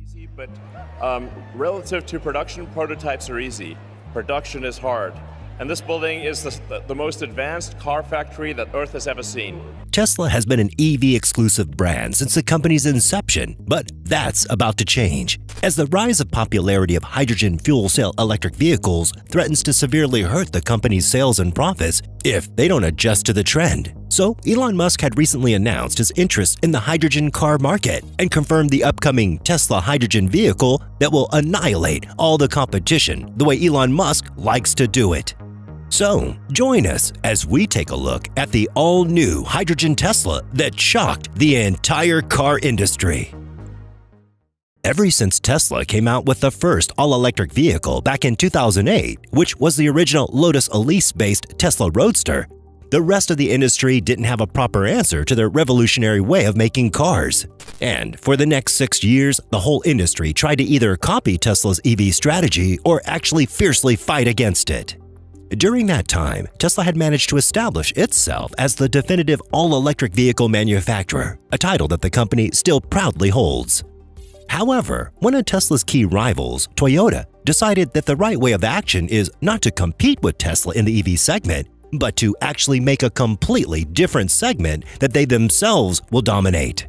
Easy, but relative to production, prototypes are easy. Production is hard. And this building is the most advanced car factory that Earth has ever seen. Tesla has been an EV-exclusive brand since the company's inception, but that's about to change, as the rise of popularity of hydrogen fuel cell electric vehicles threatens to severely hurt the company's sales and profits if they don't adjust to the trend. So, Elon Musk had recently announced his interest in the hydrogen car market and confirmed the upcoming Tesla hydrogen vehicle that will annihilate all the competition the way Elon Musk likes to do it. So, join us as we take a look at the all-new hydrogen Tesla that shocked the entire car industry. Ever since Tesla came out with the first all-electric vehicle back in 2008, which was the original Lotus Elise-based Tesla Roadster, the rest of the industry didn't have a proper answer to their revolutionary way of making cars. And for the next 6 years, the whole industry tried to either copy Tesla's EV strategy or actually fiercely fight against it. During that time, Tesla had managed to establish itself as the definitive all-electric vehicle manufacturer, a title that the company still proudly holds. However, one of Tesla's key rivals, Toyota, decided that the right way of action is not to compete with Tesla in the EV segment, but to actually make a completely different segment that they themselves will dominate.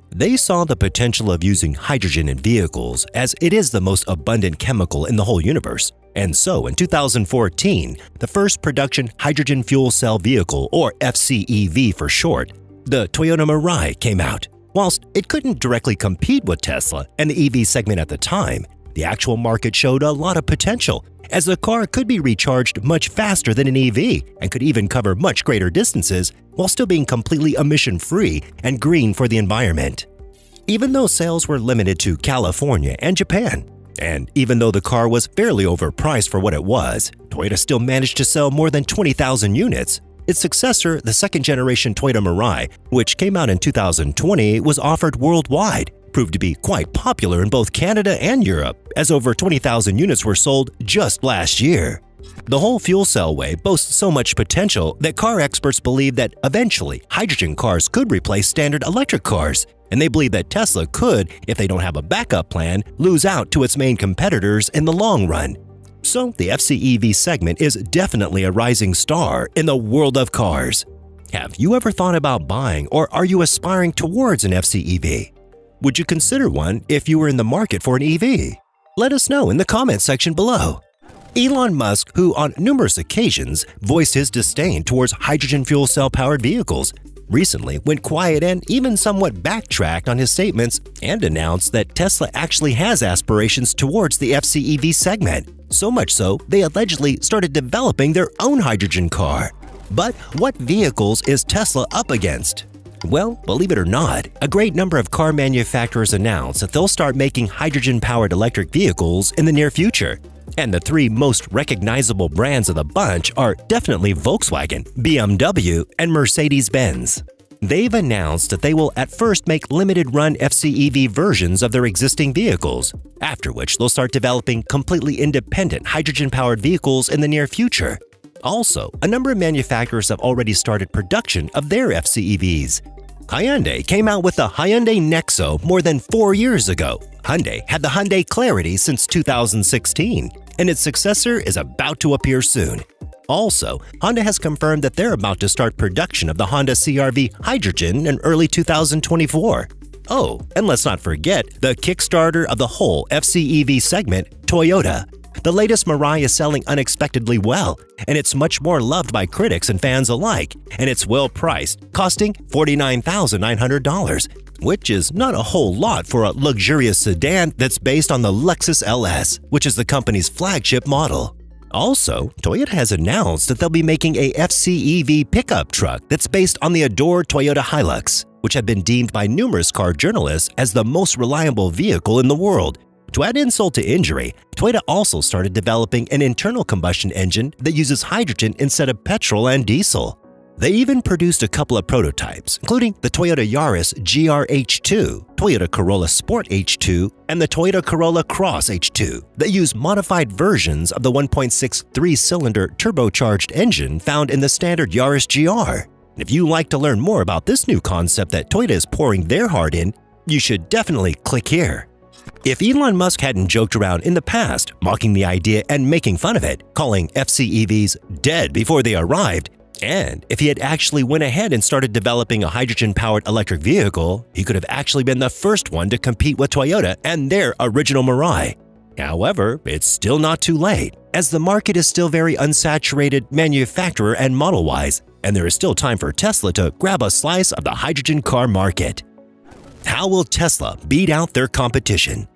They saw the potential of using hydrogen in vehicles as it is the most abundant chemical in the whole universe. And so in 2014, the first production hydrogen fuel cell vehicle, or FCEV for short, the Toyota Mirai, came out. Whilst it couldn't directly compete with Tesla and the EV segment at the time, the actual market showed a lot of potential, as the car could be recharged much faster than an EV and could even cover much greater distances while still being completely emission-free and green for the environment. Even though sales were limited to California and Japan, and even though the car was fairly overpriced for what it was, Toyota still managed to sell more than 20,000 units. Its successor, the second-generation Toyota Mirai, which came out in 2020, was offered worldwide, proved to be quite popular in both Canada and Europe, as over 20,000 units were sold just last year. The whole fuel cell way boasts so much potential that car experts believe that eventually hydrogen cars could replace standard electric cars, and they believe that Tesla could, if they don't have a backup plan, lose out to its main competitors in the long run. So the FCEV segment is definitely a rising star in the world of cars. Have you ever thought about buying, or are you aspiring towards an FCEV? Would you consider one if you were in the market for an EV? Let us know in the comments section below. Elon Musk, who on numerous occasions voiced his disdain towards hydrogen fuel cell powered vehicles, recently went quiet and even somewhat backtracked on his statements and announced that Tesla actually has aspirations towards the FCEV segment. So much so, they allegedly started developing their own hydrogen car. But what vehicles is Tesla up against? Well, believe it or not, a great number of car manufacturers announced that they'll start making hydrogen-powered electric vehicles in the near future. And the three most recognizable brands of the bunch are definitely Volkswagen, BMW, and Mercedes-Benz. They've announced that they will at first make limited-run FCEV versions of their existing vehicles, after which they'll start developing completely independent hydrogen-powered vehicles in the near future. Also, a number of manufacturers have already started production of their FCEVs. Hyundai came out with the Hyundai Nexo more than 4 years ago. Hyundai had the Hyundai Clarity since 2016, and its successor is about to appear soon. Also, Honda has confirmed that they're about to start production of the Honda CR-V Hydrogen in early 2024. Oh, and let's not forget the Kickstarter of the whole FCEV segment, Toyota. The latest Mirai is selling unexpectedly well, and it's much more loved by critics and fans alike, and it's well priced, costing $49,900, which is not a whole lot for a luxurious sedan that's based on the Lexus LS, which is the company's flagship model. Also, Toyota has announced that they'll be making a FCEV pickup truck that's based on the adored Toyota Hilux, which had been deemed by numerous car journalists as the most reliable vehicle in the world. To add insult to injury, Toyota also started developing an internal combustion engine that uses hydrogen instead of petrol and diesel. They even produced a couple of prototypes, including the Toyota Yaris GR-H2, Toyota Corolla Sport H2, and the Toyota Corolla Cross H2 that use modified versions of the 1.6 3-cylinder turbocharged engine found in the standard Yaris GR. And if you'd like to learn more about this new concept that Toyota is pouring their heart in, you should definitely click here. If Elon Musk hadn't joked around in the past, mocking the idea and making fun of it, calling FCEVs dead before they arrived, and if he had actually went ahead and started developing a hydrogen-powered electric vehicle, he could have actually been the first one to compete with Toyota and their original Mirai. However, it's still not too late, as the market is still very unsaturated manufacturer and model-wise, and there is still time for Tesla to grab a slice of the hydrogen car market. How will Tesla beat out their competition?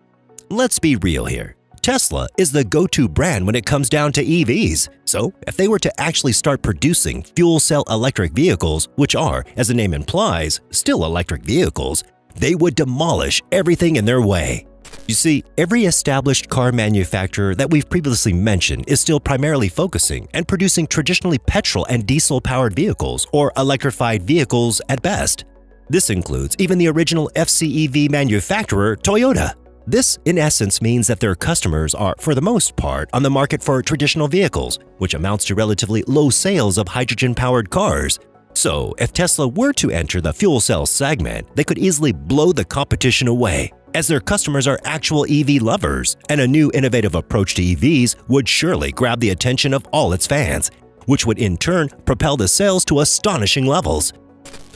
Let's be real here. Tesla is the go-to brand when it comes down to EVs, so if they were to actually start producing fuel cell electric vehicles, which are, as the name implies, still electric vehicles, they would demolish everything in their way. You see, every established car manufacturer that we've previously mentioned is still primarily focusing and producing traditionally petrol and diesel-powered vehicles or electrified vehicles at best. This includes even the original FCEV manufacturer, Toyota. This, in essence, means that their customers are, for the most part, on the market for traditional vehicles, which amounts to relatively low sales of hydrogen-powered cars. So, if Tesla were to enter the fuel cell segment, they could easily blow the competition away, as their customers are actual EV lovers, and a new innovative approach to EVs would surely grab the attention of all its fans, which would in turn propel the sales to astonishing levels.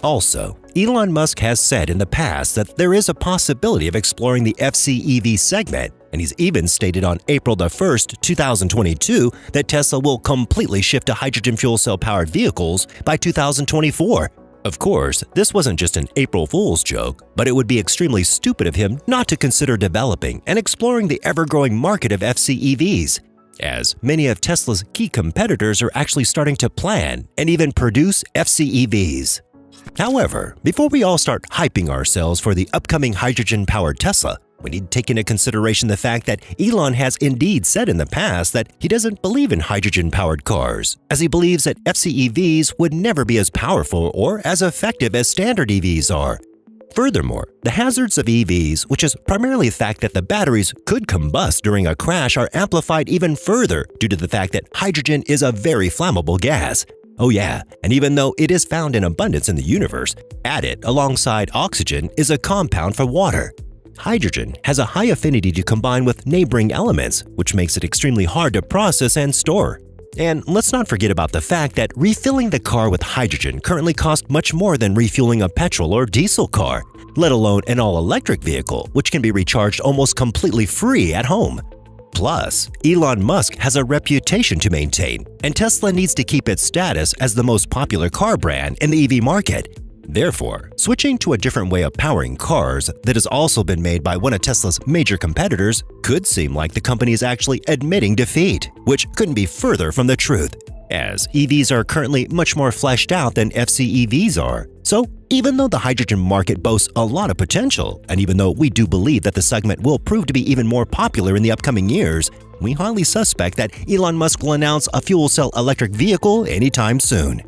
Also, Elon Musk has said in the past that there is a possibility of exploring the FCEV segment, and he's even stated on April the 1st, 2022 that Tesla will completely shift to hydrogen fuel cell powered vehicles by 2024. Of course, this wasn't just an April Fool's joke, but it would be extremely stupid of him not to consider developing and exploring the ever-growing market of FCEVs, as many of Tesla's key competitors are actually starting to plan and even produce FCEVs. However, before we all start hyping ourselves for the upcoming hydrogen-powered Tesla, we need to take into consideration the fact that Elon has indeed said in the past that he doesn't believe in hydrogen-powered cars, as he believes that FCEVs would never be as powerful or as effective as standard EVs are. Furthermore, the hazards of EVs, which is primarily the fact that the batteries could combust during a crash, are amplified even further due to the fact that hydrogen is a very flammable gas. Oh yeah, and even though it is found in abundance in the universe, added alongside oxygen is a compound for water. Hydrogen has a high affinity to combine with neighboring elements, which makes it extremely hard to process and store. And let's not forget about the fact that refilling the car with hydrogen currently costs much more than refueling a petrol or diesel car, let alone an all-electric vehicle, which can be recharged almost completely free at home. Plus, Elon Musk has a reputation to maintain, and Tesla needs to keep its status as the most popular car brand in the EV market. Therefore, switching to a different way of powering cars that has also been made by one of Tesla's major competitors could seem like the company is actually admitting defeat, which couldn't be further from the truth, as EVs are currently much more fleshed out than FCEVs are. So, even though the hydrogen market boasts a lot of potential, and even though we do believe that the segment will prove to be even more popular in the upcoming years, we highly suspect that Elon Musk will announce a fuel cell electric vehicle anytime soon.